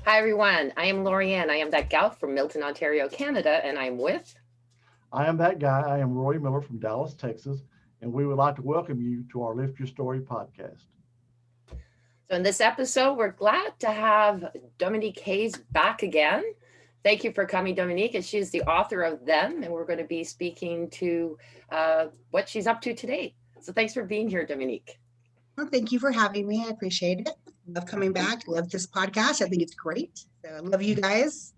Hi, everyone. I am Lorianne. I am that gal from Milton, Ontario, Canada, and I'm with. I am that guy. I am Roy Miller from Dallas, Texas, and we would like to welcome you to our Lift Your Story podcast. So, in this episode, we're glad to have Dominique Hays back again. Thank you for coming, Dominique. And she's the author of Them, and we're going to be speaking to what she's up to today. So, thanks for being here, Dominique. Well, thank you for having me. I appreciate it. Love coming back. Love this podcast. I think it's great. So I love you guys.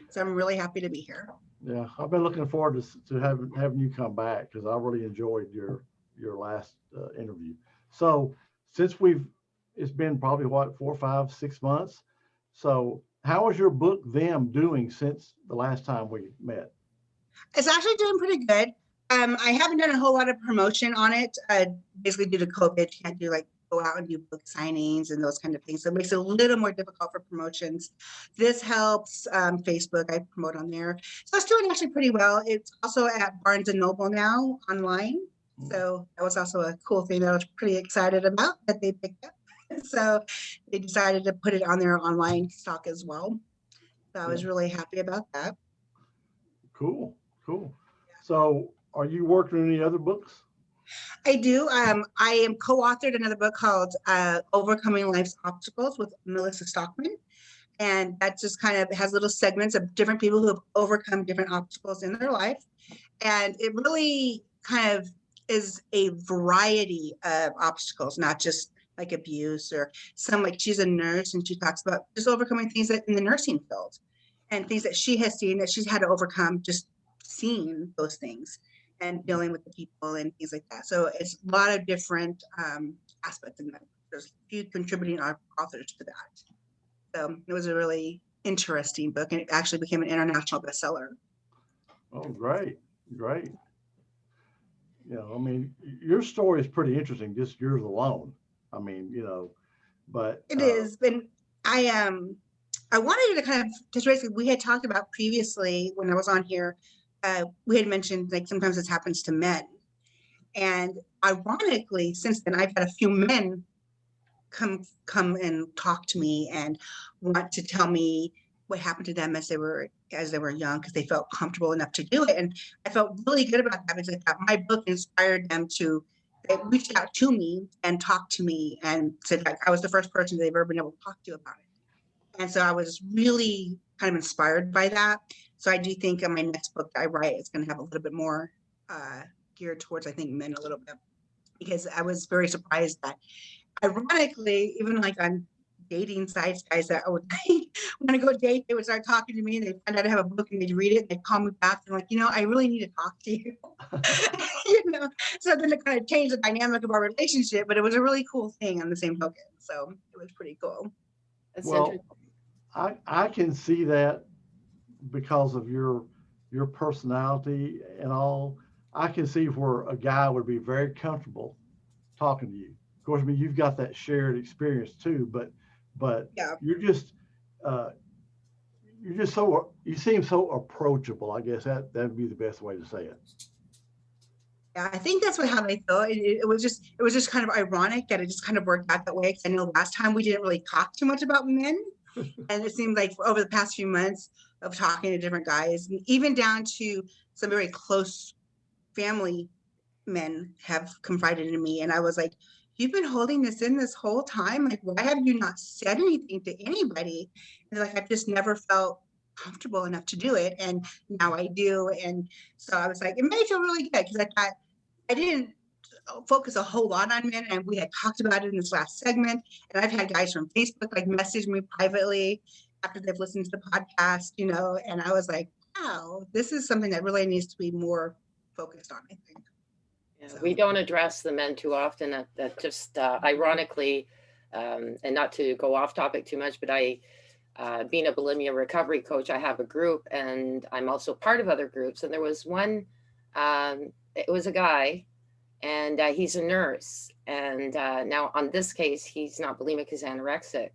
So I'm really happy to be here. Yeah, I've been looking forward to having you come back because I really enjoyed your last interview. So since it's been probably what 4, 5, 6 months. So how is your book Them doing since the last time we met? It's actually doing pretty good. I haven't done a whole lot of promotion on it, basically due to COVID. Can't do like go out and do book signings and those kind of things. So it makes it a little more difficult for promotions. This helps. Facebook, I promote on there. So it's doing actually pretty well. It's also at Barnes and Noble now online. So that was also a cool thing that I was pretty excited about that they picked up. So they decided to put it on their online stock as well. So I was really happy about that. Cool, cool. So are you working on any other books? I do. I am co-authored another book called Overcoming Life's Obstacles with Melissa Stockman. And that just kind of has little segments of different people who have overcome different obstacles in their life. And it really kind of is a variety of obstacles, not just like abuse or some, like she's a nurse and she talks about just overcoming things that in the nursing field and things that she has seen that she's had to overcome, just seeing those things and dealing with the people and things like that. So it's a lot of different aspects in that. There's a few contributing authors to that. So it was a really interesting book, and it actually became an international bestseller. Oh, great, great. I mean, your story is pretty interesting, just yours alone. I mean, but It is, and I wanted to kind of just basically we had talked about previously when I was on here. We had mentioned like sometimes this happens to men, and ironically, since then I've had a few men come and talk to me and want to tell me what happened to them as they were young because they felt comfortable enough to do it, and I felt really good about that because I thought my book inspired them to. They reached out to me and talked to me and said like I was the first person they've ever been able to talk to about it, and so I was really kind of inspired by that. So I do think my next book that I write is going to have a little bit more geared towards I think men a little bit because I was very surprised that ironically, even like on dating sites, guys that I would want to go date, they would start talking to me and they find out I have a book and they'd read it and they'd call me back and like, I really need to talk to you. So then it kind of changed the dynamic of our relationship, but it was a really cool thing on the same token. So it was pretty cool. That's well, interesting. I can see that because of your personality and all. I can see where a guy would be very comfortable talking to you. Of course, I mean you've got that shared experience too, but Yeah. uh, you're just so you seem so approachable. I guess that'd be the best way to say it. Yeah, I think that's how I felt. It was just kind of ironic that it just kind of worked out that way. Because I know last time we didn't really talk too much about men, and it seemed like over the past few months of talking to different guys, and even down to some very close family men have confided in me, and I was like, "You've been holding this in this whole time. Like, why have you not said anything to anybody?" And like, I've just never felt comfortable enough to do it, and now I do. And so I was like, it made me feel really good because I thought I didn't focus a whole lot on men, and we had talked about it in this last segment. And I've had guys from Facebook like message me privately after they've listened to the podcast, and I was like, wow, this is something that really needs to be more focused on, I think. Yeah, So, we don't address the men too often. That just ironically, and not to go off topic too much, but being a bulimia recovery coach, I have a group, and I'm also part of other groups. And there was one, it was a guy, and he's a nurse. And now on this case, he's not bulimic, he's anorexic.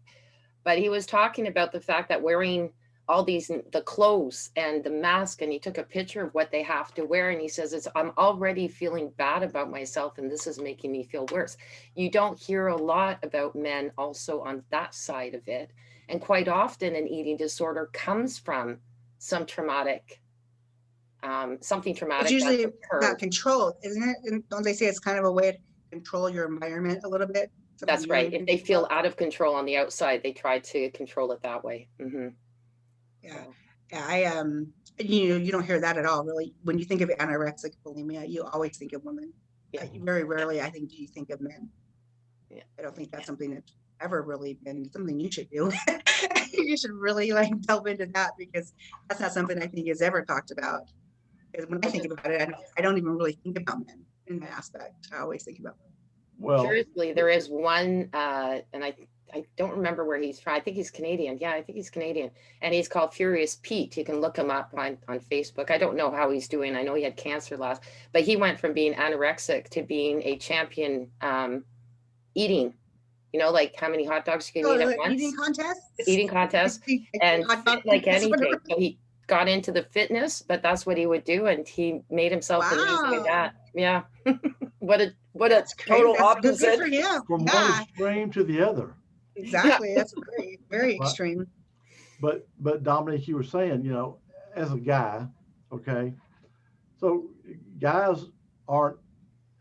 But he was talking about the fact that wearing all the clothes and the mask, and he took a picture of what they have to wear, and he says, I'm already feeling bad about myself, and this is making me feel worse. You don't hear a lot about men also on that side of it. And quite often an eating disorder comes from some traumatic, something It's traumatic usually that's about occurred. control, isn't it? And don't they say it's kind of a way to control your environment a little bit? Something That's you're right. If they feel about? out of control on the outside, they try to control it that way. Yeah. So, Yeah, you don't hear that at all, really. When you think of anorexic bulimia, you always think of women. yeah, Very rarely, I think, do you think of men. yeah. I don't think that's something that's ever really been something you should do. You should really like delve into that, because that's not something I think is ever talked about. Because when I think about it, I don't even really think about men in that aspect. I always think about women. Well, Curiously, there is one, and I don't remember where he's from. I think he's Canadian. Yeah, I think he's Canadian. And he's called Furious Pete. You can look him up on Facebook. I don't know how he's doing. I know he had cancer last, but he went from being anorexic to being a champion eating, like how many hot dogs you can Oh, eat at the eating once, contests? eating contests, Like and hot fit dog like contests or anything. whatever. So he got into the fitness, but that's what he would do. And he made himself a name doing Wow, that. Yeah. What a that's crazy. total That's good for opposite. him. from one Yeah, extreme to the other. Yeah. exactly. That's very, very Right. extreme. But Dominique, you were saying, as a guy, okay, so guys aren't,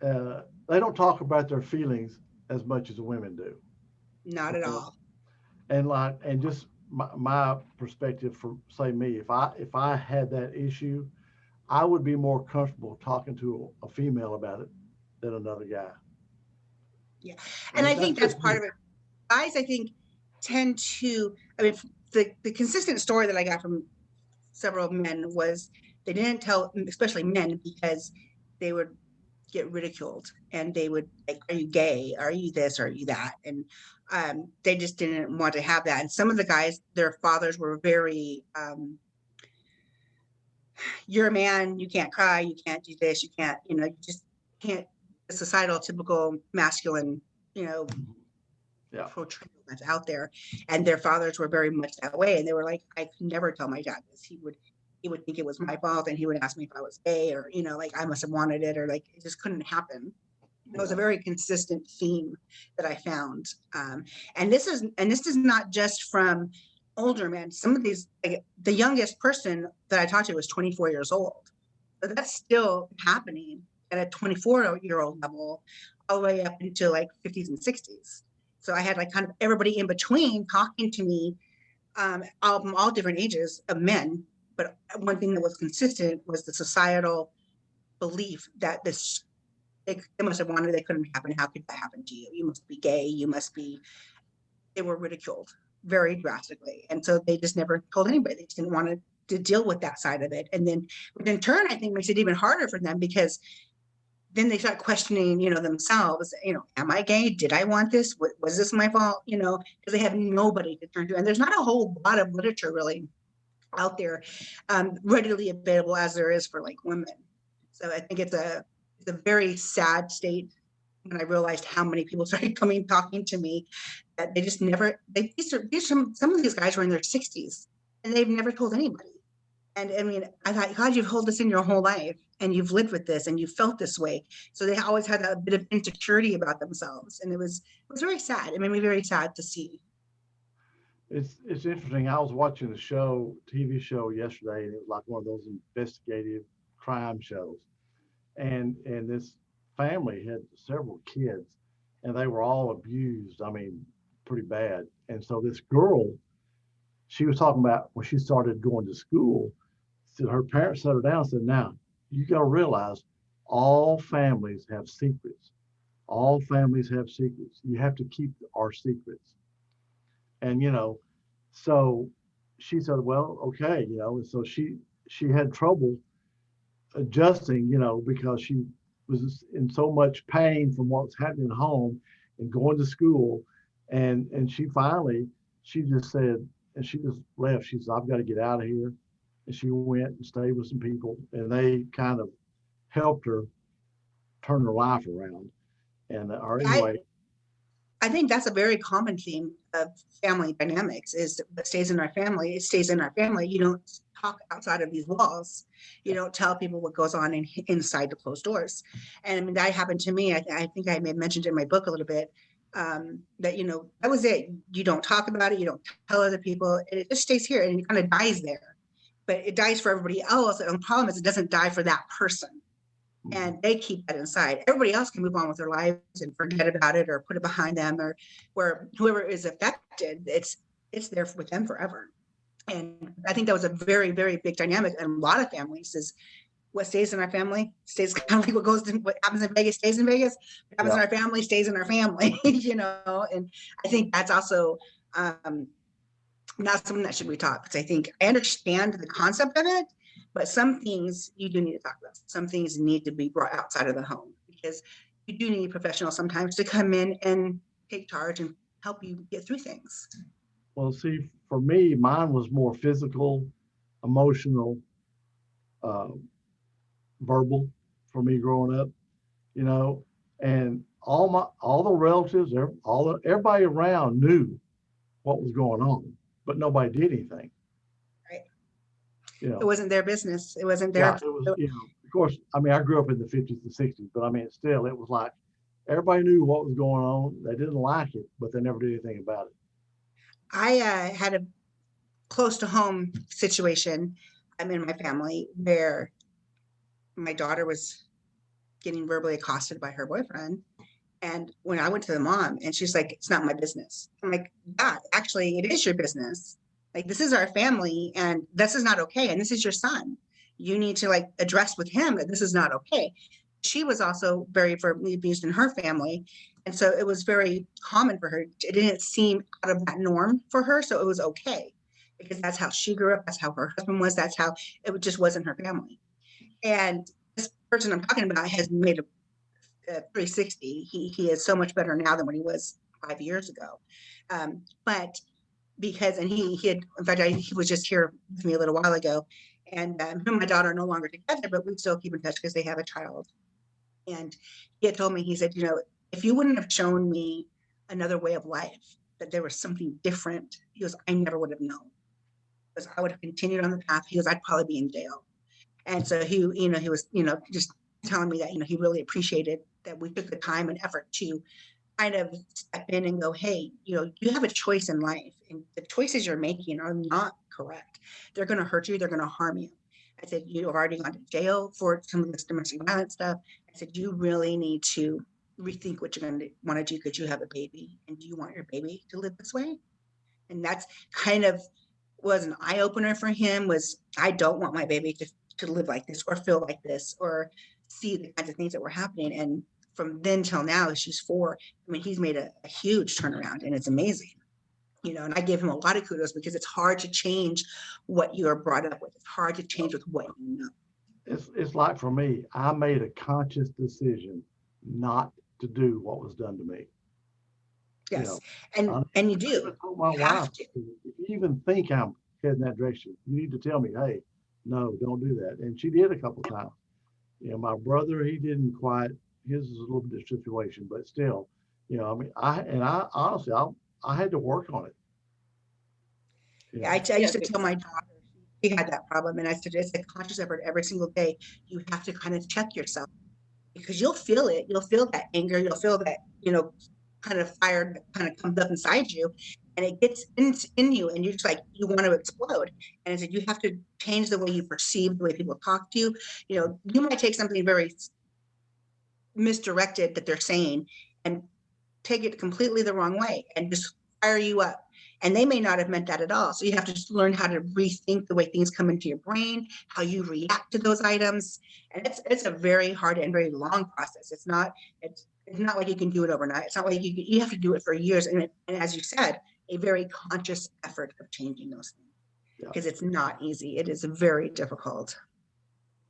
they don't talk about their feelings as much as women do. Not at Okay. all. And just my perspective from, say, me, if I had that issue, I would be more comfortable talking to a female about it than another guy. Yeah. And I That's think that's just part me. of it. Guys, I think, tend to, I mean, the consistent story that I got from several men was they didn't tell, especially men, because they would get ridiculed and they would like, are you gay? Are you this? Are you that? And they just didn't want to have that. And some of the guys, their fathers were very, you're a man, you can't cry, you can't do this, you can't, you just can't, the societal typical masculine, you know, Yeah. portrayal that's out there. And their fathers were very much that way. And they were like, I could never tell my dad this. He would think it was my fault, and he would ask me if I was gay, or, like I must have wanted it, or like it just couldn't happen. It was a very consistent theme that I found. And this is not just from older men. Some of these, like the youngest person that I talked to was 24 years old. But that's still happening at a 24-year-old level, all the way up into like 50s and 60s. So I had like kind of everybody in between talking to me, all different ages of men. But one thing that was consistent was the societal belief that they must have wanted, it couldn't happen. How could that happen to you? You must be gay. You must be. They were ridiculed very drastically, and so they just never told anybody. They just didn't want to deal with that side of it. And then, which in turn, I think makes it even harder for them, because then they start questioning, themselves. Am I gay? Did I want this? Was this my fault? Because they have nobody to turn to, and there's not a whole lot of literature really out there, readily available as there is for like women. So I think it's a very sad state when I realized how many people started talking to me, that they just never, some of these guys were in their 60s and they've never told anybody. And I mean, I thought, God, you've held this in your whole life and you've lived with this and you felt this way. So they always had a bit of insecurity about themselves. And it was very sad. It made me very sad to see. It's interesting. I was watching a TV show yesterday, and it was like one of those investigative crime shows. And this family had several kids, and they were all abused. I mean, pretty bad. And so this girl, she was talking about when she started going to school. So her parents sat her down and said, "Now you got to realize, all families have secrets. All families have secrets. You have to keep our secrets." And so she said, "Well, okay," and so she had trouble adjusting, because she was in so much pain from what's happening at home and going to school. And she just said, and she just left. She said, "I've got to get out of here." And she went and stayed with some people, and they kind of helped her turn her life around. And or anyway, I think that's a very common theme of family dynamics, is what stays in our family, it stays in our family. You don't talk outside of these walls. You don't tell people what goes on inside the closed doors. And I mean, that happened to me. I think I may have mentioned in my book a little bit. that, that was it. You don't talk about it. You don't tell other people. It just stays here and it kind of dies there. But it dies for everybody else. And the problem is it doesn't die for that person. And they keep that inside. Everybody else can move on with their lives and forget about it or put it behind them, or where whoever is affected, it's there with them forever. And I think that was a very, very big dynamic in a lot of families is what stays in our family stays, kind of like what happens in Vegas stays in Vegas, what happens in our family stays in our family, and I think that's also not something that should be taught, because I think I understand the concept of it, but some things you do need to talk about. Some things need to be brought outside of the home, because you do need professionals sometimes to come in and take charge and help you get through things. Well, see, for me, mine was more physical, emotional, verbal for me growing up, and all the relatives, everybody around knew what was going on, but nobody did anything. Right. It wasn't their business. It wasn't their. Yeah, it was. Of course, I mean, I grew up in the 50s and 60s, but I mean, still, it was like everybody knew what was going on. They didn't like it, but they never did anything about it. I had a close to home situation in my family where my daughter was getting verbally accosted by her boyfriend. And when I went to the mom and she's like, it's not my business. I'm like, yeah, actually it is your business. Like, this is our family and this is not okay. And this is your son. You need to address with him that this is not okay. She was also very verbally abused in her family. And so it was very common for her. It didn't seem out of that norm for her. So it was okay, because that's how she grew up. That's how her husband was. That's how it just wasn't her family. And this person I'm talking about has made a 360. He is so much better now than when he was 5 years ago. But because, and he had, in fact, he was just here with me a little while ago, and him and my daughter are no longer together, but we still keep in touch because they have a child. And he had told me, he said, if you wouldn't have shown me another way of life, that there was something different, he goes, I never would have known, because I would have continued on the path. He goes, I'd probably be in jail. And so he was, just telling me that, he really appreciated that we took the time and effort to kind of step in and go, hey, you have a choice in life, and the choices you're making are not correct. They're going to hurt you. They're going to harm you. I said, you have already gone to jail for some of this domestic violence stuff. I said, you really need to rethink what you're going to want to do, because you have a baby, and do you want your baby to live this way? And that's kind of was an eye opener for him, was I don't want my baby to live like this or feel like this or see the kinds of things that were happening. And from then till now, she's 4. I mean, he's made a huge turnaround, and it's amazing. And I give him a lot of kudos, because it's hard to change what you are brought up with. It's hard to change with what you know. It's like, for me, I made a conscious decision not to do what was done to me. Yes. And you do. I told my wife, if you even think I'm heading that direction, you need to tell me, hey, no, don't do that. And she did a couple of times. My brother, he didn't quite, his is a little bit different situation, but still, I mean, I honestly, I had to work on it. Yeah, I used to tell my daughter, she had that problem, and I said, it's a conscious effort every single day. You have to kind of check yourself, because you'll feel it. You'll feel that anger. You'll feel that, kind of fire that kind of comes up inside you, and it gets in you, and you're just like, you want to explode. And I said, you have to change the way you perceive, the way people talk to you. You might take something very misdirected that they're saying and take it completely the wrong way and just fire you up. And they may not have meant that at all. So you have to just learn how to rethink the way things come into your brain, how you react to those items. And it's a very hard and very long process. It's not like you can do it overnight. It's not like you have to do it for years. And as you said, a very conscious effort of changing those things, because it's not easy. It is very difficult.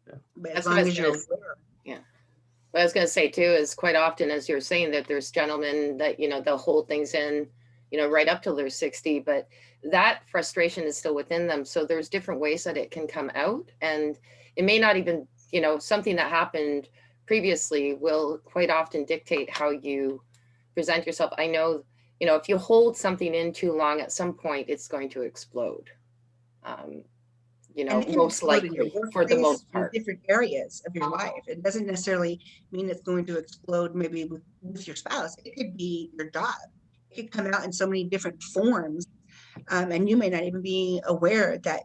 Yeah. But as long as you're aware. Yeah. What I was going to say too is, quite often, as you're saying, that there's gentlemen that, they'll hold things in, right up till they're 60, but that frustration is still within them. So there's different ways that it can come out, and it may not even, something that happened previously will quite often dictate how you present yourself. I know, if you hold something in too long, at some point it's going to explode. you And know, it can most explode in your likely for the workplace, most in part. different areas of your life. It doesn't necessarily mean it's going to explode maybe with your spouse. It could be your job. It could come out in so many different forms, and you may not even be aware that,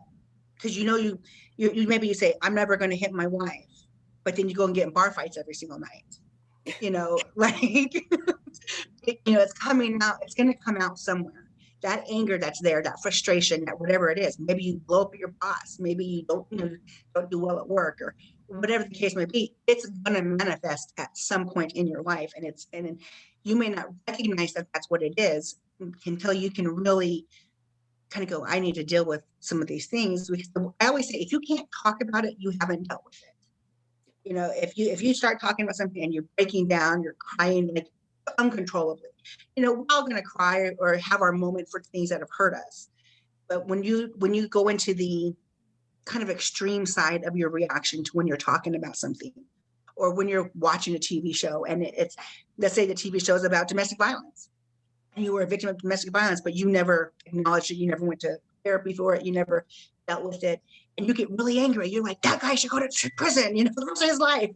because you maybe you say, I'm never going to hit my wife, but then you go and get in bar fights every single night. Like it's coming out. It's going to come out somewhere. That anger that's there, that frustration, that whatever it is, maybe you blow up at your boss, maybe you don't do well at work, or whatever the case may be. It's going to manifest at some point in your life, and you may not recognize that that's what it is until you can really kind of go, I need to deal with some of these things. Because I always say, if you can't talk about it, you haven't dealt with it. If you start talking about something and you're breaking down, you're crying like uncontrollably, we're all going to cry or have our moment for things that have hurt us. But when you go into the kind of extreme side of your reaction to when you're talking about something, or when you're watching a TV show and let's say the TV show is about domestic violence, and you were a victim of domestic violence, but you never acknowledged it, you never went to therapy for it, you never dealt with it, and you get really angry. You're like, that guy should go to prison, for the rest of his life,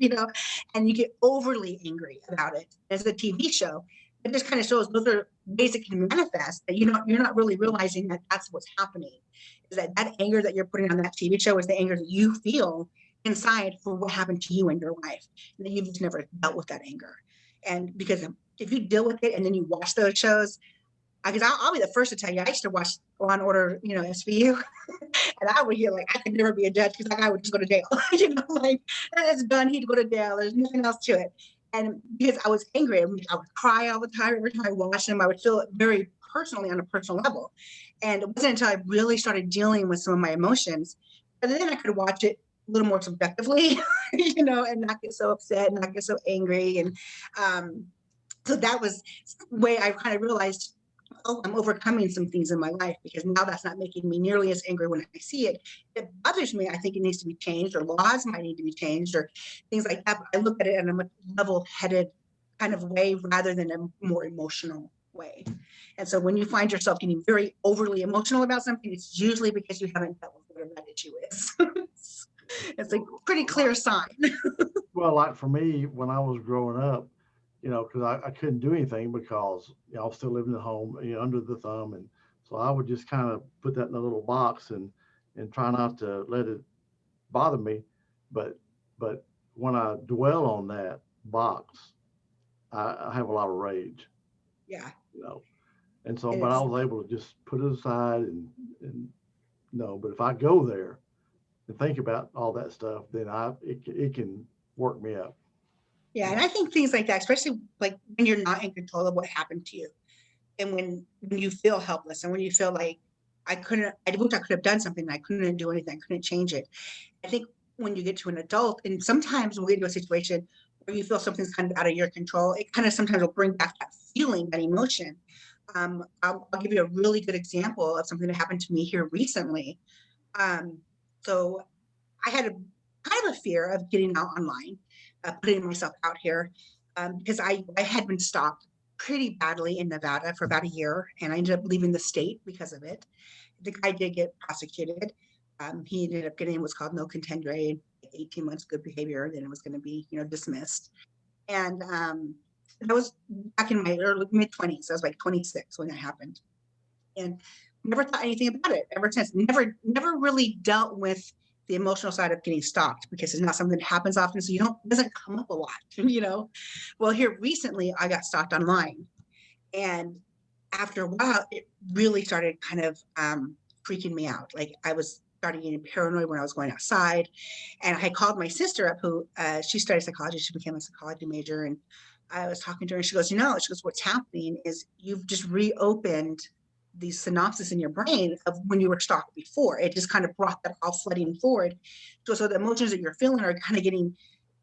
and you get overly angry about it as a TV show. It just kind of shows those are ways it can manifest that you're not really realizing that that's what's happening. Is that anger that you're putting on that TV show is the anger that you feel inside for what happened to you in your life, and that you've just never dealt with that anger. And because if you deal with it and then you watch those shows, because I'll be the first to tell you, I used to watch Law and Order, SVU, and I would hear like I could never be a judge because that guy would just go to jail. Like it's done, he'd go to jail. There's nothing else to it. And because I was angry, I would cry all the time. Every time I watched him, I would feel it very personally on a personal level. And it wasn't until I really started dealing with some of my emotions, and then I could watch it a little more subjectively, and not get so upset and not get so angry. And so that was the way I kind of realized, oh, I'm overcoming some things in my life, because now that's not making me nearly as angry when I see it. If it bothers me, I think it needs to be changed, or laws might need to be changed, or things like that. But I look at it in a much level-headed kind of way rather than a more emotional way. And so when you find yourself getting very overly emotional about something, it's usually because you haven't dealt with whatever that issue is. It's a pretty clear sign. Well, like for me, when I was growing up, because I couldn't do anything because I was still living at home, under the thumb, and so I would just kind of put that in a little box and try not to let it bother me. But when I dwell on that box, I have a lot of rage, Yeah. you know, and so but I It's, was able to just put it aside and no. But if I go there and think about all that stuff, then it can work me up. yeah. And I think things like that, especially like when you're not in control of what happened to you, and when you feel helpless, and when you feel like I wish I could have done something, I couldn't do anything, I couldn't change it. I think when you get to an adult, and sometimes when we get into a situation where you feel something's kind of out of your control, it kind of sometimes will bring back that feeling, that emotion. I'll give you a really good example of something that happened to me here recently. Um, so I had a kind of a fear of getting out online, putting myself out here, because I had been stalked pretty badly in Nevada for about a year, and I ended up leaving the state because of it. The guy did get prosecuted. He ended up getting what's called no contend grade, 18 months good behavior. Then it was going to be, dismissed. And that was back in my early mid 20s. I was like 26 when that happened, and never thought anything about it ever since. Never really dealt with the emotional side of getting stalked, because it's not something that happens often. So it doesn't come up a lot. Well, here recently I got stalked online, and after a while, it really started kind of freaking me out. Like I was starting getting paranoid when I was going outside. And I had called my sister up, who she studied psychology. She became a psychology major. And I was talking to her, and she goes, what's happening is you've just reopened these synapses in your brain of when you were stalked before. It just kind of brought that all flooding forward. So the emotions that you're feeling are kind of getting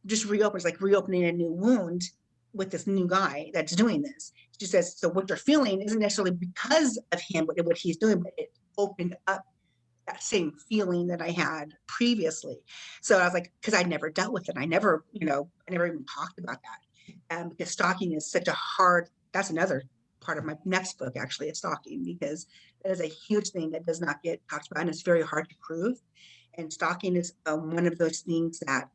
just reopened. It's like reopening a new wound with this new guy that's doing this. She says, so what you're feeling isn't necessarily because of him, what he's doing, but it opened up that same feeling that I had previously. So I was like, because I never dealt with it. I never even talked about that. Because stalking is such a hard, that's another part of my next book, actually, is stalking, because that is a huge thing that does not get talked about, and it's very hard to prove. And stalking is one of those things that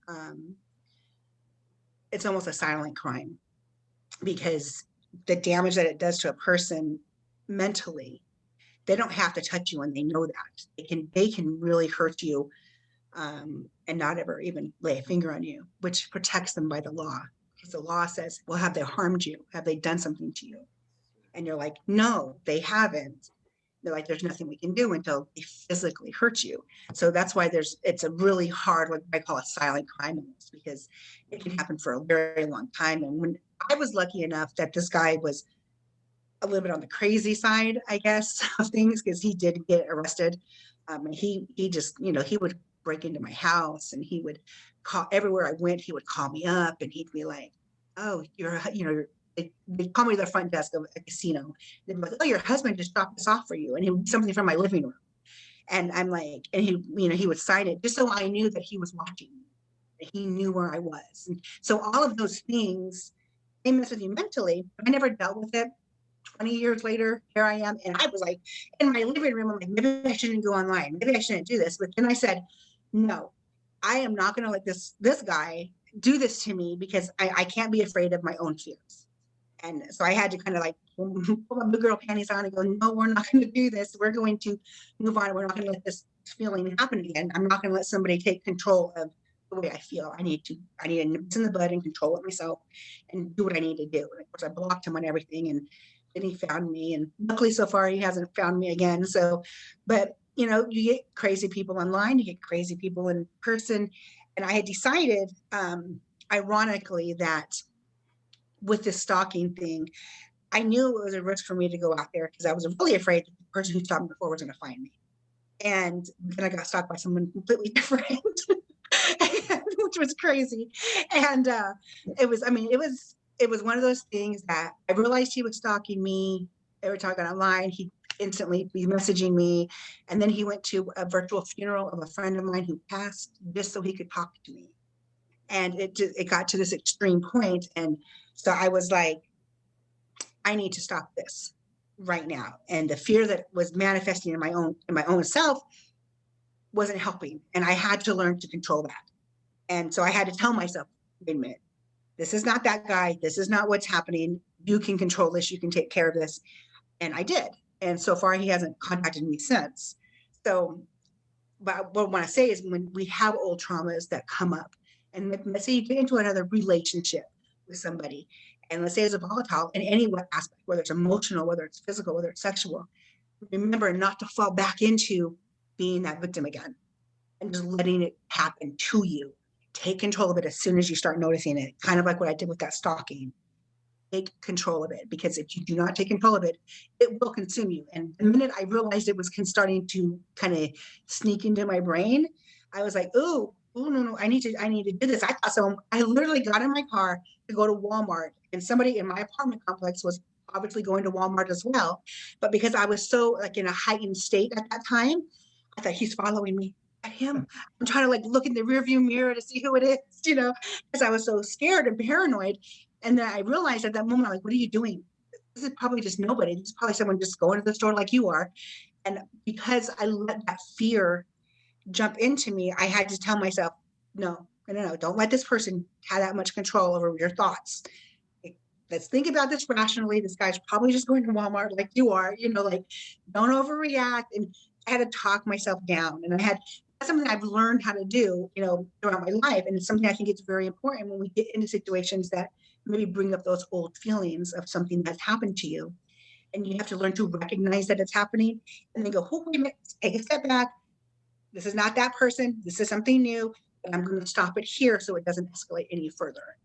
it's almost a silent crime, because the damage that it does to a person mentally, they don't have to touch you and they know that. They can really hurt you, and not ever even lay a finger on you, which protects them by the law. Because the law says, well, have they harmed you? Have they done something to you? And you're like, no, they haven't. They're like, there's nothing we can do until they physically hurt you. So that's why it's a really hard, what I call a silent crime in this, because it can happen for a very long time. And when I was lucky enough that this guy was a little bit on the crazy side, I guess, of things, because he did get arrested. And he just, he would break into my house, and he would call everywhere I went. He would call me up, and he'd be like, "Oh, they'd call me to the front desk of a casino. They'd be like, "Oh, your husband just dropped this off for you," and he would do something from my living room. And I'm like, and he would sign it just so I knew that he was watching me, that he knew where I was. And so all of those things, they mess with you mentally. I never dealt with it. 20 years later, here I am. And I was like, in my living room, I'm like, maybe I shouldn't go online. Maybe I shouldn't do this. But then I said, no, I am not going to let this guy do this to me, because I can't be afraid of my own fears. And so I had to kind of like pull my big girl panties on and go, no, we're not going to do this. We're going to move on. We're not going to let this feeling happen again. I'm not going to let somebody take control of the way I feel. I need to nip this in the bud and control it myself and do what I need to do. And of course, I blocked him on everything, and then he found me, and luckily so far he hasn't found me again. So, but you get crazy people online, you get crazy people in person. And I had decided, ironically, that with this stalking thing, I knew it was a risk for me to go out there, because I was really afraid that the person who stalked me before was going to find me. And then I got stalked by someone completely different, which was crazy. And it was one of those things that I realized he was stalking me. Every time I got online, he instantly be messaging me. And then he went to a virtual funeral of a friend of mine who passed, just so he could talk to me. And it got to this extreme point. And so I was like, I need to stop this right now. And the fear that was manifesting in my own self wasn't helping. And I had to learn to control that. And so I had to tell myself, wait a minute, this is not that guy. This is not what's happening. You can control this. You can take care of this. And I did. And so far, he hasn't contacted me since. So, but what I want to say is, when we have old traumas that come up, and let's say you get into another relationship with somebody, and let's say it's a volatile in any aspect, whether it's emotional, whether it's physical, whether it's sexual, remember not to fall back into being that victim again and just letting it happen to you. Take control of it as soon as you start noticing it, kind of like what I did with that stalking. Take control of it, because if you do not take control of it, it will consume you. And the minute I realized it was starting to kind of sneak into my brain, I was like, oh no, I need to do this. I thought so. I literally got in my car to go to Walmart, and somebody in my apartment complex was obviously going to Walmart as well. But because I was so like in a heightened state at that time, I thought, he's following me. At him, I'm trying to like look in the rearview mirror to see who it is, because I was so scared and paranoid. And then I realized at that moment, I'm like, what are you doing? This is probably just nobody. This is probably someone just going to the store like you are. And because I let that fear jump into me, I had to tell myself, no, don't let this person have that much control over your thoughts. Let's think about this rationally. This guy's probably just going to Walmart like you are, like, don't overreact. And I had to talk myself down. And that's something I've learned how to do, throughout my life. And it's something I think it's very important when we get into situations that maybe bring up those old feelings of something that's happened to you. And you have to learn to recognize that it's happening, and then go, oh, wait a minute, take a step back. This is not that person. This is something new. And I'm going to stop it here so it doesn't escalate any further.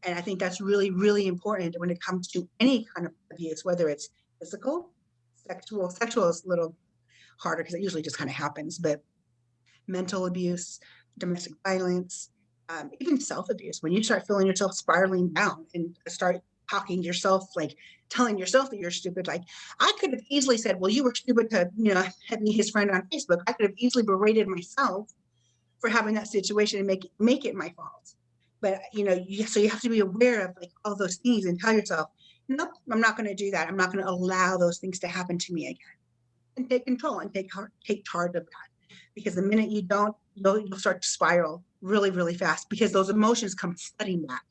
And I think that's really, really important when it comes to any kind of abuse, whether it's physical, sexual. Sexual is a little harder because it usually just kind of happens, but mental abuse, domestic violence, even self-abuse. When you start feeling yourself spiraling down and start talking to yourself, like telling yourself that you're stupid. Like, I could have easily said, well, you were stupid to, have me his friend on Facebook. I could have easily berated myself for having that situation and make it my fault. But, so you have to be aware of like all those things and tell yourself, nope, I'm not going to do that. I'm not going to allow those things to happen to me again, and take control and take charge of that. Because the minute you don't, you'll start to spiral really, really fast because those emotions come flooding back.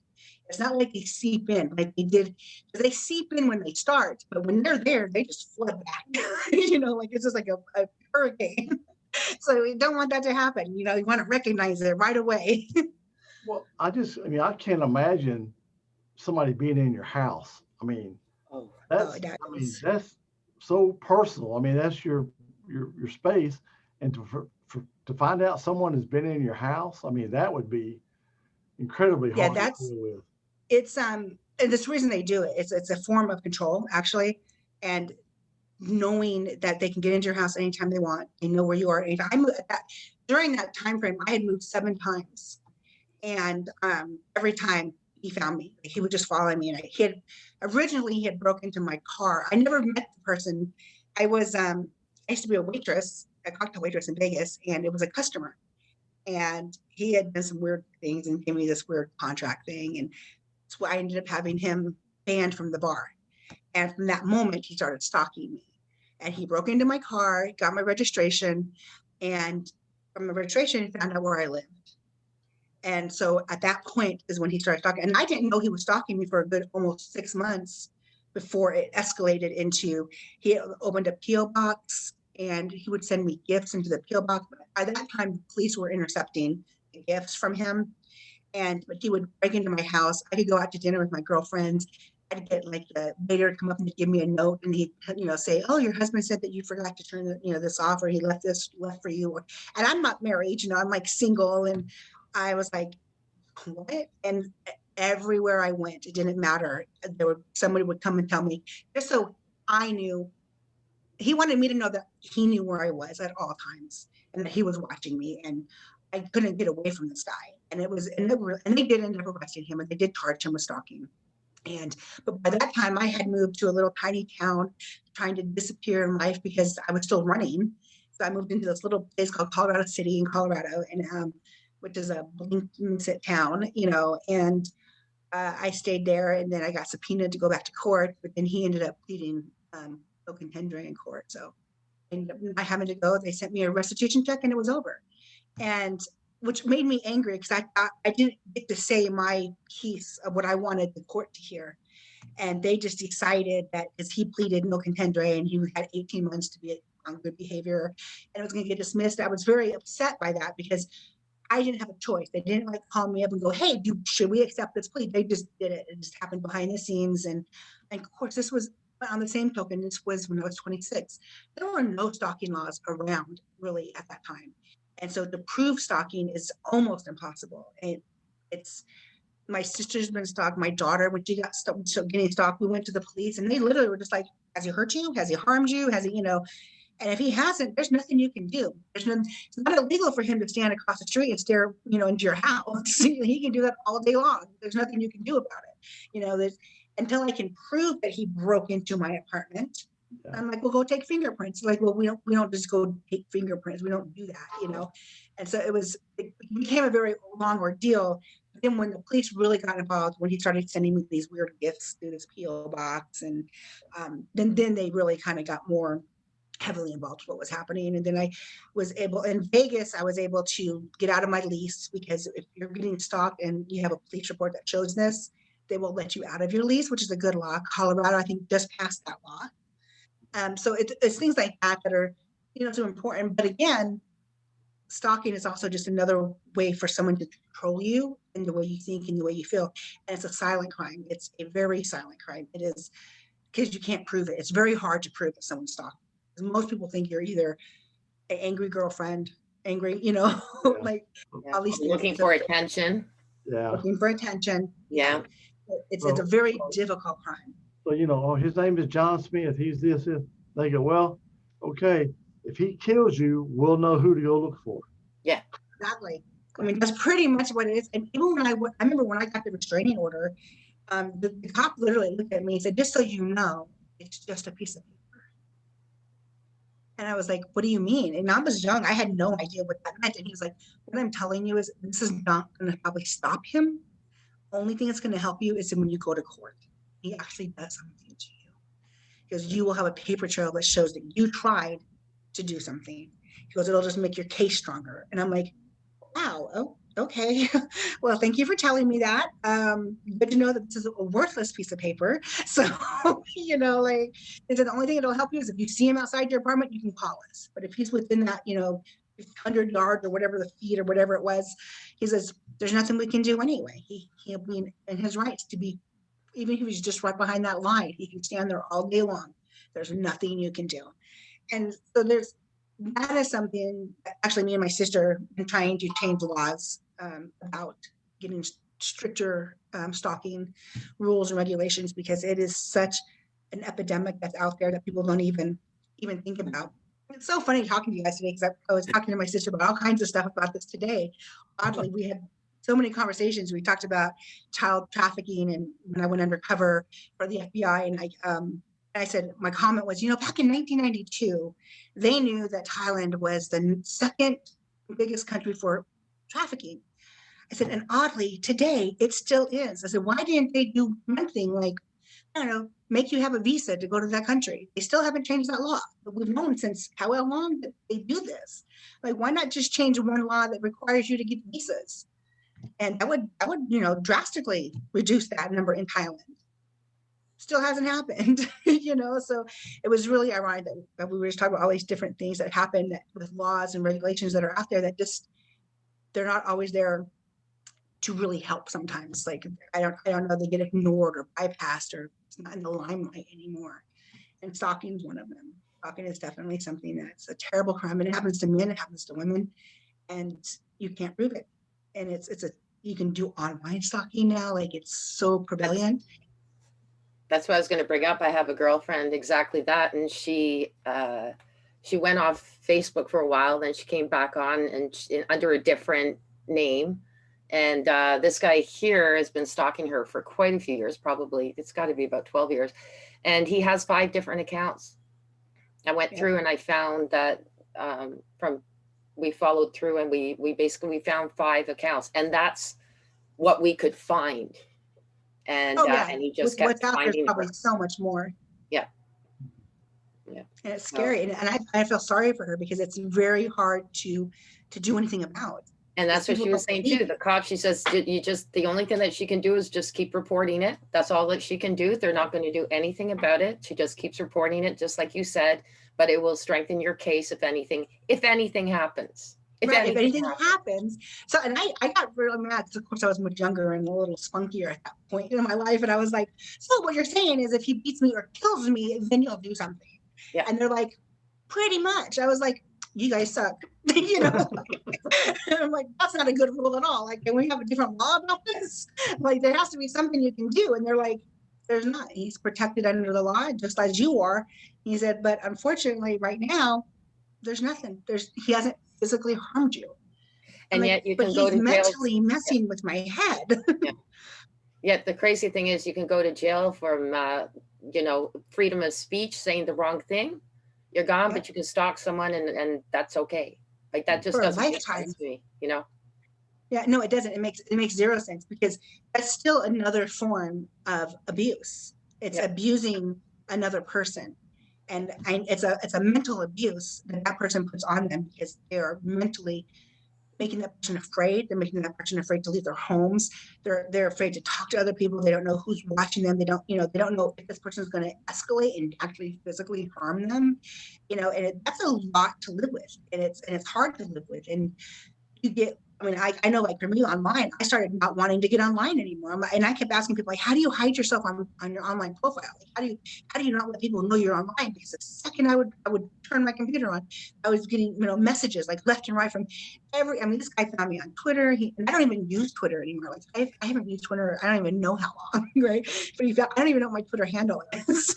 It's not like they seep in like they did. They seep in when they start, but when they're there, they just flood back. Like it's just like a hurricane. So we don't want that to happen. You want to recognize it right away. Well, I mean, I can't imagine somebody being in your house. I mean, Oh, Oh, that is. that's so personal. I mean, that's your space, and to find out someone has been in your house, I mean, that would be incredibly Yeah, hard to that's deal with. it's and this reason they do it. It's a form of control actually, and knowing that they can get into your house anytime they want and know where you are anytime. During that time frame, I had moved 7 times, and every time he found me, he would just follow me. And originally he had broke into my car. I never met the person. I used to be a cocktail waitress in Vegas, and it was a customer. And he had done some weird things and gave me this weird contract thing. And so I ended up having him banned from the bar. And from that moment, he started stalking me. And he broke into my car, got my registration, and from the registration, he found out where I lived. And so at that point is when he started stalking. And I didn't know he was stalking me for a good almost 6 months before it escalated into he opened a P.O. box and he would send me gifts into the P.O. box. By that time, the police were intercepting the gifts from him. But he would break into my house. I could go out to dinner with my girlfriends. I'd get like the waiter to come up and give me a note, and he'd say, "Oh, your husband said that you forgot to turn this off, or he left for you." And I'm not married, I'm like single, and I was like, "What?" And everywhere I went, it didn't matter. Somebody would come and tell me, just so I knew. He wanted me to know that he knew where I was at all times, and that he was watching me, and I couldn't get away from this guy. And they did end up arresting him, and they did charge him with stalking. But by that time, I had moved to a little tiny town, trying to disappear in life because I was still running. So I moved into this little place called Colorado City in Colorado, and which is a blink town, and I stayed there, and then I got subpoenaed to go back to court. But then he ended up pleading no contender in court, so I ended up not having to go. They sent me a restitution check, and it was over. And which made me angry because I didn't get to say my piece of what I wanted the court to hear. And they just decided that because he pleaded no contendere and he had 18 months to be on good behavior and it was going to get dismissed. I was very upset by that because I didn't have a choice. They didn't like call me up and go, "Hey, should we accept this plea?" They just did it. It just happened behind the scenes. And of course, this was on the same token. This was when I was 26. There were no stalking laws around really at that time. And so to prove stalking is almost impossible. And it's my sister's been stalked. My daughter, when she got getting stalked, we went to the police and they literally were just like, "Has he hurt you? Has he harmed you? Has he, and if he hasn't, there's nothing you can do. It's not illegal for him to stand across the street and stare, into your house. He can do that all day long. There's nothing you can do about it. There's until I can prove that he broke into my apartment. Yeah. I'm like, "Well, go take fingerprints." Like, "Well, we don't just go take fingerprints. We don't do that, And so it became a very long ordeal. But then when the police really got involved, when he started sending me these weird gifts through this P.O. box, and then they really kind of got more heavily involved with what was happening. And then in Vegas, I was able to get out of my lease because if you're getting stalked and you have a police report that shows this, they will let you out of your lease, which is a good law. Colorado, I think, just passed that law. So it's things like that are, so important. But again, stalking is also just another way for someone to control you in the way you think and the way you feel. And it's a silent crime. It's a very silent crime. It is because you can't prove it. It's very hard to prove that someone's stalking. Most people think you're either an angry girlfriend, angry, like all these things. Looking for attention. Yeah. Looking for attention. Yeah. It's a very difficult crime. So, his name is John Smith. He's this. They go, "Well, okay, if he kills you, we'll know who to go look for." Yeah. Exactly. I mean, that's pretty much what it is. And even when I remember when I got the restraining order, the cop literally looked at me and said, "Just so you know, it's just a piece of paper." And I was like, "What do you mean?" And I was young. I had no idea what that meant. And he was like, "What I'm telling you is this is not going to probably stop him. Only thing that's going to help you is when you go to court. He actually does something to you. Because you will have a paper trail that shows that you tried to do something." He goes, "It'll just make your case stronger." And I'm like, wow, oh, okay. Well, thank you for telling me that. Good to know that this is a worthless piece of paper. So, like, is it the only thing that'll help you is if you see him outside your apartment, you can call us. But if he's within that, 100 yards or whatever the feet or whatever it was, he says, there's nothing we can do anyway. He'll be in his rights to be, even if he's just right behind that line, he can stand there all day long. There's nothing you can do. And so that is something that actually me and my sister have been trying to change the laws about getting stricter stalking rules and regulations, because it is such an epidemic that's out there that people don't even think about. It's so funny talking to you guys today, because I was talking to my sister about all kinds of stuff about this today. Oddly, we had so many conversations. We talked about child trafficking, and when I went undercover for the FBI, and I said, my comment was, back in 1992, they knew that Thailand was the second biggest country for trafficking. I said, and oddly, today it still is. I said, why didn't they do one thing like, I don't know, make you have a visa to go to that country? They still haven't changed that law. But we've known since how long that they do this. Like, why not just change one law that requires you to get visas? And that would drastically reduce that number in Thailand. Still hasn't happened, so it was really ironic that we were just talking about all these different things that happen with laws and regulations that are out there that just, they're not always there to really help sometimes. Like, I don't know, they get ignored or bypassed, or it's not in the limelight anymore. And stalking is one of them. Stalking is definitely something that's a terrible crime, and it happens to men, it happens to women, and you can't prove it. And you can do online stalking now, like, it's so prevalent. That's what I was going to bring up. I have a girlfriend exactly that, and she went off Facebook for a while, then she came back on and under a different name, and this guy here has been stalking her for quite a few years. Probably it's got to be about 12 years, and he has 5 different accounts. I went through and I found that we followed through, and we found 5 accounts, and that's what we could find. And and he just kept finding probably so much more. Yeah. And it's scary. And I feel sorry for her, because it's very hard to do anything about. And that's what she was saying too. The cop, she says, the only thing that she can do is just keep reporting it. That's all that she can do. They're not going to do anything about it. She just keeps reporting it, just like you said, but it will strengthen your case if anything happens. If anything happens. So, and I got really mad, because of course I was much younger and a little spunkier at that point in my life. And I was like, so what you're saying is if he beats me or kills me, then you'll do something. Yeah. And they're like, pretty much. I was like, you guys suck. And I'm like, that's not a good rule at all. Like, can we have a different law about this? Like, there has to be something you can do. And they're like, there's not. He's protected under the law, just as you are. He said, but unfortunately right now, there's nothing. He hasn't physically harmed you. And yet you can go to jail. Mentally messing with my head. Yet the crazy thing is, you can go to jail from freedom of speech, saying the wrong thing. You're gone, but you can stalk someone, and that's okay. Like, that just doesn't make sense to me, Yeah, no, it doesn't. It makes zero sense, because that's still another form of abuse. It's abusing another person. And it's a mental abuse that person puts on them, because they are mentally making that person afraid. They're making that person afraid to leave their homes. They're afraid to talk to other people. They don't know who's watching them. They don't know if this person is going to escalate and actually physically harm them. And that's a lot to live with, and it's hard to live with. And I know, like, for me online, I started not wanting to get online anymore. And I kept asking people, like, how do you hide yourself on your online profile? Like, how do you not let people know you're online? Because the second I would turn my computer on, I was getting, messages like left and right from this guy found me on Twitter. And I don't even use Twitter anymore. Like, I haven't used Twitter, I don't even know how long, right? But I don't even know what my Twitter handle is.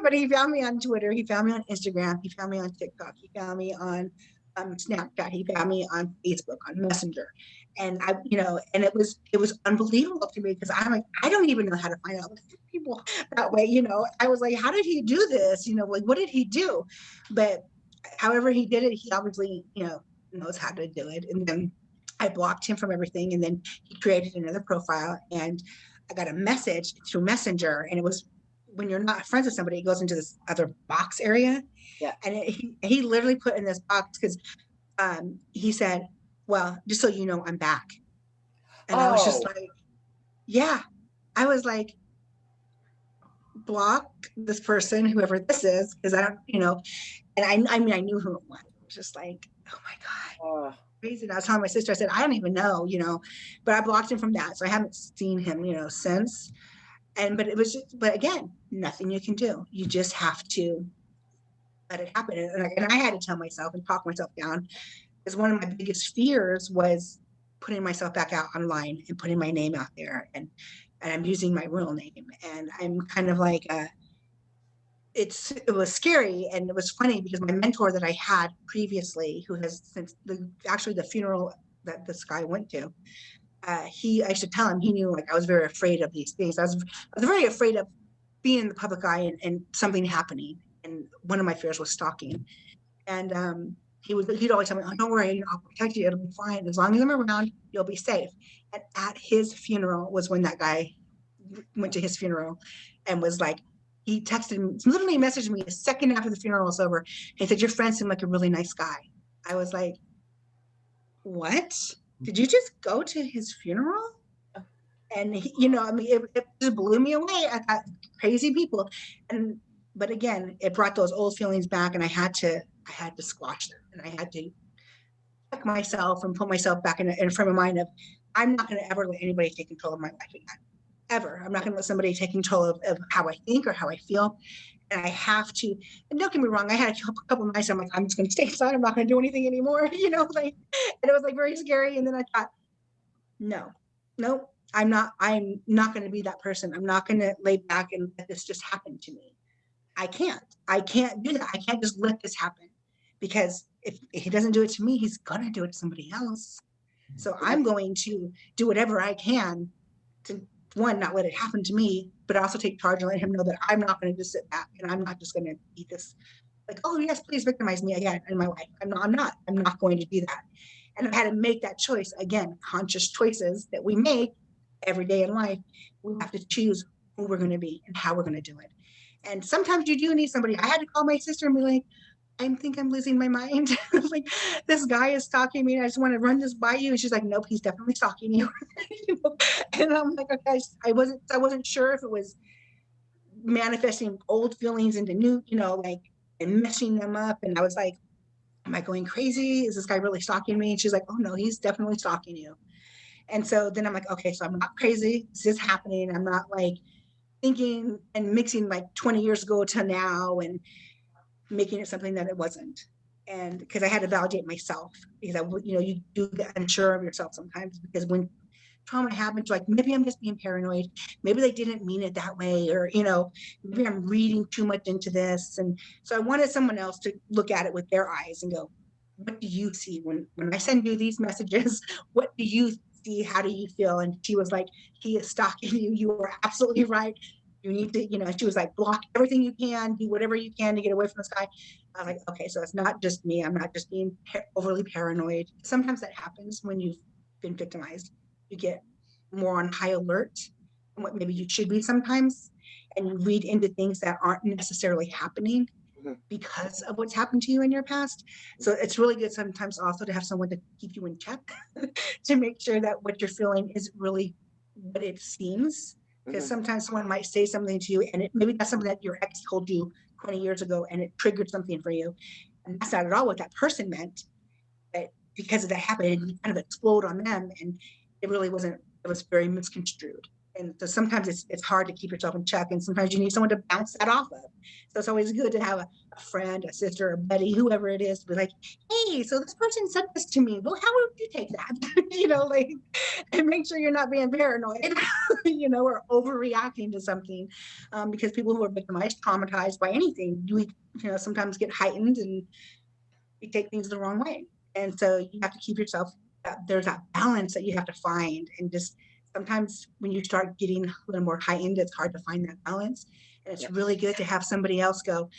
But he found me on Twitter. He found me on Instagram. He found me on TikTok. He found me on Snapchat. He found me on Facebook, on Messenger, and and it was unbelievable to me, because I'm like, I don't even know how to find out people that way. I was like, how did he do this? Like, what did he do? But however he did it, he obviously knows how to do it. And then I blocked him from everything, and then he created another profile, and I got a message through Messenger, and it was, when you're not friends with somebody, it goes into this other box area. Yeah. And he literally put in this box, because he said, well, just so you know, I'm back. And I was just Oh, like, yeah, I was like, block this person, whoever this is, because I don't, and I mean, I knew who it was. It was just like, oh my God, oh, crazy. And I was telling my sister, I said, I don't even know, but I blocked him from that. So I haven't seen him, since. But it was just, but again, nothing you can do. You just have to let it happen. And I had to tell myself and talk myself down, because one of my biggest fears was putting myself back out online and putting my name out there. And I'm using my real name. And I'm kind of like, it was scary, and it was funny because my mentor that I had previously, who has since actually the funeral that this guy went to, I should tell him, he knew, like, I was very afraid of these things. I was very afraid of being in the public eye and something happening. And one of my fears was stalking. And he'd always tell me, oh, don't worry, I'll protect you, it'll be fine, as long as I'm around, you'll be safe. And at his funeral was when that guy went to his funeral, and was like, he texted me, literally messaged me a second after the funeral was over. He said, your friend seemed like a really nice guy. I was like, what? Did you just go to his funeral? And I mean, it just blew me away. I thought, crazy people. But again, it brought those old feelings back, and I had to squash them, and I had to check myself and put myself back in a frame of mind of, I'm not going to ever let anybody take control of my life again. Ever. I'm not going to let somebody take control of how I think or how I feel. And I have to, and don't get me wrong, I had a couple of nights, I'm like, I'm just going to stay inside. I'm not going to do anything anymore, like, and it was like very scary. And then I thought, no, I'm not going to be that person. I'm not going to lay back and let this just happen to me. I can't do that. I can't just let this happen, because if he doesn't do it to me, he's going to do it to somebody else. So I'm going to do whatever I can to, one, not let it happen to me, but also take charge and let him know that I'm not going to just sit back, and I'm not just going to eat this, like, oh yes, please victimize me again in my life. I'm not going to do that. And I've had to make that choice again, conscious choices that we make every day in life. We have to choose who we're going to be and how we're going to do it. And sometimes you do need somebody. I had to call my sister and be like, I think I'm losing my mind. Like, this guy is stalking me. I just want to run this by you. And she's like, nope, he's definitely stalking you. And I'm like, okay, I wasn't sure if it was manifesting old feelings into new, like, and messing them up. And I was like, am I going crazy? Is this guy really stalking me? And she's like, oh no, he's definitely stalking you. And so then I'm like, okay, so I'm not crazy. This is happening. I'm not like thinking and mixing like 20 years ago to now and making it something that it wasn't. And because I had to validate myself, because you do get unsure of yourself sometimes, because when trauma happens, like, maybe I'm just being paranoid, maybe they didn't mean it that way, or maybe I'm reading too much into this. And so I wanted someone else to look at it with their eyes and go, what do you see when I send you these messages? What do you see? How do you feel? And she was like, he is stalking you. You are absolutely right. You need to, she was like, block everything you can, do whatever you can to get away from this guy. I was like, okay, so it's not just me. I'm not just being overly paranoid. Sometimes that happens when you've been victimized. You get more on high alert than what maybe you should be sometimes. And you read into things that aren't necessarily happening because of what's happened to you in your past. So it's really good sometimes also to have someone to keep you in check, to make sure that what you're feeling is really what it seems. Because sometimes someone might say something to you, and maybe that's something that your ex told you 20 years ago, and it triggered something for you. And that's not at all what that person meant. But because of that happened, you kind of explode on them, and it really wasn't, it was very misconstrued. And so sometimes it's hard to keep yourself in check, and sometimes you need someone to bounce that off of. So it's always good to have a friend, a sister, a buddy, whoever it is, to be like, hey, so this person said this to me. Well, how would you take that? Like, and make sure you're not being paranoid, or overreacting to something. Because people who are victimized, traumatized by anything, you sometimes get heightened and you take things the wrong way. And so you have to keep yourself, there's that balance that you have to find. And just sometimes when you start getting a little more heightened, it's hard to find that balance. And it's really good to have somebody else go,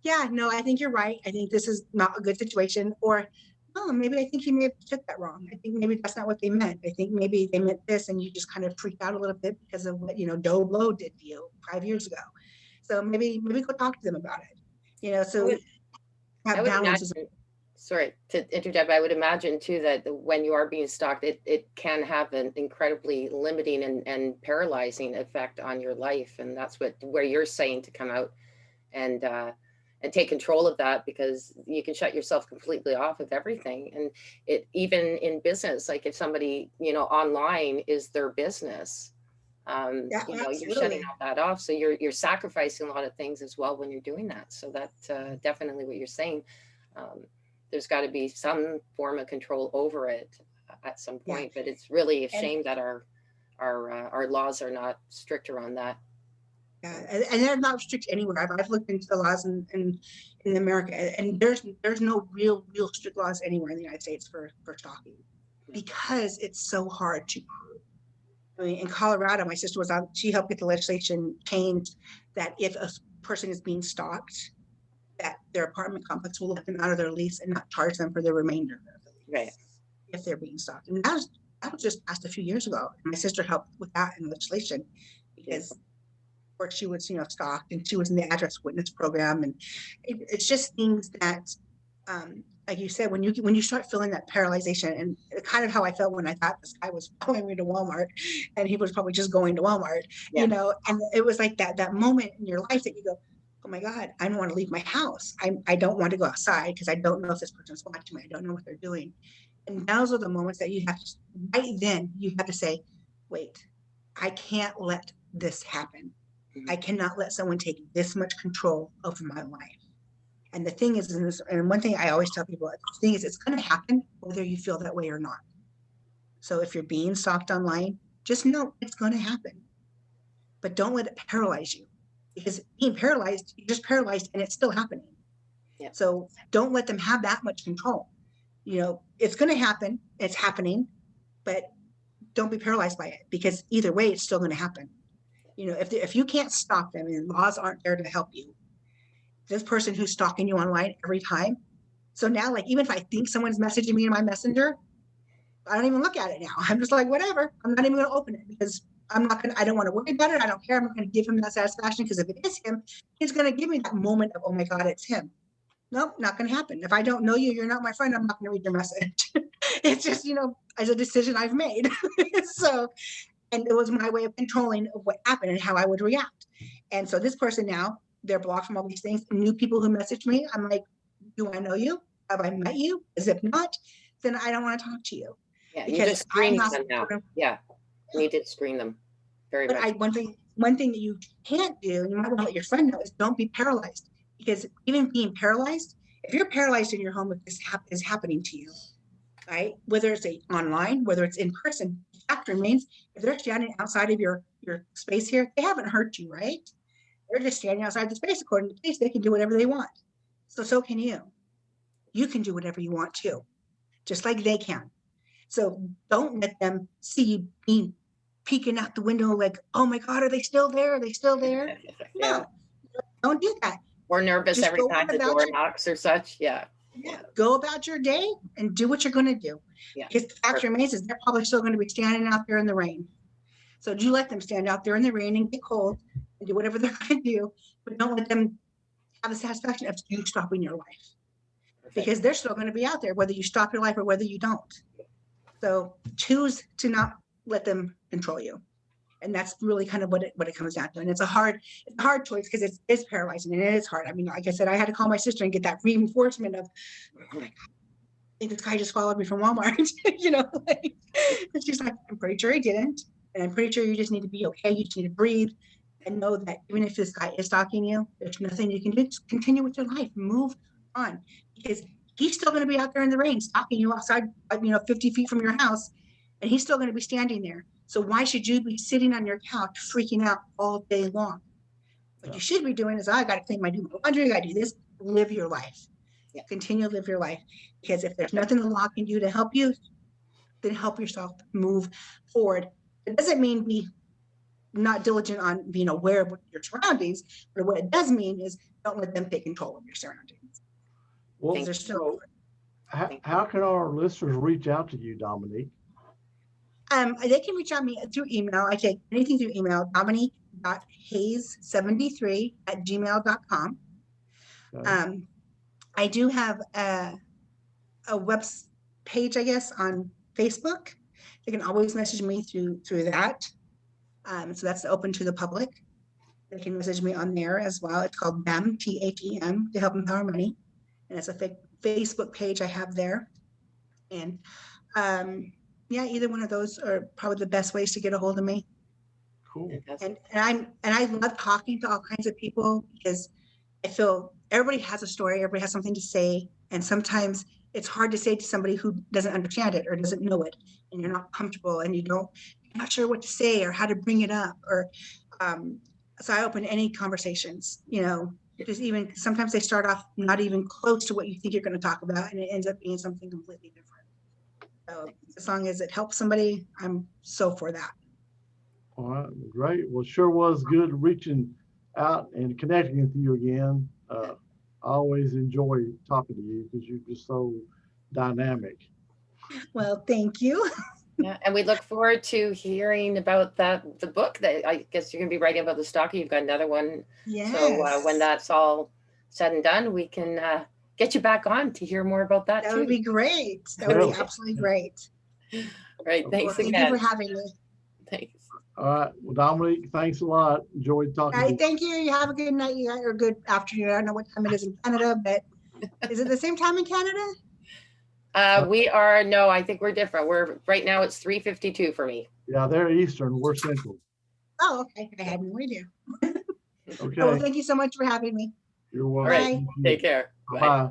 yeah, no, I think you're right. I think this is not a good situation. Or, oh, maybe I think you may have took that wrong. I think maybe that's not what they meant. I think maybe they meant this, and you just kind of freaked out a little bit because of what, Joe Blow did to you 5 years ago. So maybe go talk to them about it. So I have would balance. imagine sorry to interject, but I would imagine too that when you are being stalked, it can have an incredibly limiting and paralyzing effect on your life. And that's where you're saying to come out and take control of that, because you can shut yourself completely off of everything. And it, even in business, like if somebody, online is their business, Yeah, you're shutting absolutely. all that off. So you're sacrificing a lot of things as well when you're doing that. So that's definitely what you're saying. There's got to be some form of control over it at some Yeah. point, but it's really a And shame that our laws are not stricter on that. yeah, and they're not strict anywhere. I've looked into the laws in America, and there's no real strict laws anywhere in the United States for stalking, because it's so hard to prove. I mean, in Colorado, my sister was on. She helped get the legislation changed that if a person is being stalked, that their apartment complex will let them out of their lease and not charge them for the remainder of the lease, Right. if they're being stalked. And that was just passed a few years ago. And my sister helped with that in legislation, because where she was, stalked, and she was in the address witness program. And it's just things that, like you said, when you start feeling that paralyzation, and kind of how I felt when I thought this guy was following me to Walmart, and he was probably just going to Walmart, and it was like that moment in your life that you go, oh my God, I don't want to leave my house. I don't want to go outside because I don't know if this person's watching me. I don't know what they're doing. And those are the moments that you have to, right then, you have to say, wait, I can't let this happen. I cannot let someone take this much control over my life. And the thing is, and one thing I always tell people, the thing is, it's going to happen whether you feel that way or not. So if you're being stalked online, just know it's going to happen. But don't let it paralyze you, because being paralyzed, you're just paralyzed and it's still happening. Yep. So don't let them have that much control. It's going to happen. It's happening, but don't be paralyzed by it, because either way, it's still going to happen. If you can't stop them and laws aren't there to help you, this person who's stalking you online every time. So now, like, even if I think someone's messaging me in my messenger, I don't even look at it now. I'm just like, whatever. I'm not even going to open it, because I don't want to worry about it. I don't care. I'm not going to give him that satisfaction, because if it is him, he's going to give me that moment of, oh my God, it's him. Nope, not going to happen. If I don't know you, you're not my friend, I'm not going to read your message. It's just, as a decision I've made. So, and it was my way of controlling of what happened and how I would react. And so this person now, they're blocked from all these things. New people who message me, I'm like, do I know you? Have I met you? As if not, then I don't want to talk to you. Yeah, because you're just screening I'm not them now. Yeah, you need to screen them very but much. One thing that you can't do, and you might want to let your friend know, is don't be paralyzed. Because even being paralyzed, if you're paralyzed in your home, if this is happening to you, right? Whether it's online, whether it's in person, the fact remains, if they're standing outside of your space here, they haven't hurt you, right? They're just standing outside the space. According to the case, they can do whatever they want. So can you. You can do whatever you want too, just like they can. So don't let them see you peeking out the window like, oh my God, are they still there? Are they still there? Yeah. No, don't do that. Or nervous Just every go time the about door knocks or such. Yeah. Go about your day and do what you're going to do. Yeah. Because the fact remains is they're probably still going to be standing out there in the rain. So do let them stand out there in the rain and get cold and do whatever they're going to do, but don't let them have the satisfaction of you stopping your life. Perfect. Because they're still going to be out there, whether you stop your life or whether you don't. So choose to not let them control you. And that's really kind of what it comes down to. And it's a hard choice, because it is paralyzing and it is hard. I mean, like I said, I had to call my sister and get that reinforcement of, oh my God, I think this guy just followed me from Walmart, and she's like, I'm pretty sure he didn't. And I'm pretty sure you just need to be okay. You just need to breathe and know that even if this guy is stalking you, there's nothing you can do. Just continue with your life, move on, because he's still going to be out there in the rain, stalking you outside, 50 feet from your house, and he's still going to be standing there. So why should you be sitting on your couch freaking out all day long? What you should be doing is, I got to clean my laundry, I got to do this. Live your life. Yeah. Continue to live your life, because if there's nothing the law can do to help you, then help yourself move forward. It doesn't mean be not diligent on being aware of your surroundings, but what it does mean is don't let them take control of your surroundings. Well, They're still how can our listeners reach out to you, Dominique? They can reach out to me through email. I take anything through email, dominique.hays73@gmail.com. Okay. I do have a web page, I guess, on Facebook. They can always message me through that. So that's open to the public. They can message me on there as well. It's called THEM, THEM, to help empower money. And it's a Facebook page I have there. And yeah, either one of those are probably the best ways to get a hold of me. Cool. And I love talking to all kinds of people because I feel everybody has a story, everybody has something to say, and sometimes it's hard to say to somebody who doesn't understand it or doesn't know it, and you're not comfortable and you're not sure what to say or how to bring it up. Or so I open any conversations, just even sometimes they start off not even close to what you think you're going to talk about, and it ends up being something completely different. So as long as it helps somebody, I'm so for that. All right, great. Well, sure was good reaching out and connecting with you again. I always enjoy talking to you because you're just so dynamic. Well, thank you. Yeah, and we look forward to hearing about the book that I guess you're going to be writing about the stalker. You've got another one. Yes. So when that's all said and done, we can get you back on to hear more about that That too. would be great. That would be absolutely great. All right, thanks Well, again. thank you for having me. Thanks. All right. Well, Dominique, thanks a lot. Enjoyed talking All to you. right, thank you. You have a good night, or good afternoon. I don't know what time it is in Canada, but is it the same time in Canada? We are, no, I think we're different. Right now it's 3:52 for me. Yeah, they're Eastern. We're Central. Oh, okay. I had no idea. Okay. Well, thank you so much for having me. You're All welcome. right, Thank you. take care. Bye.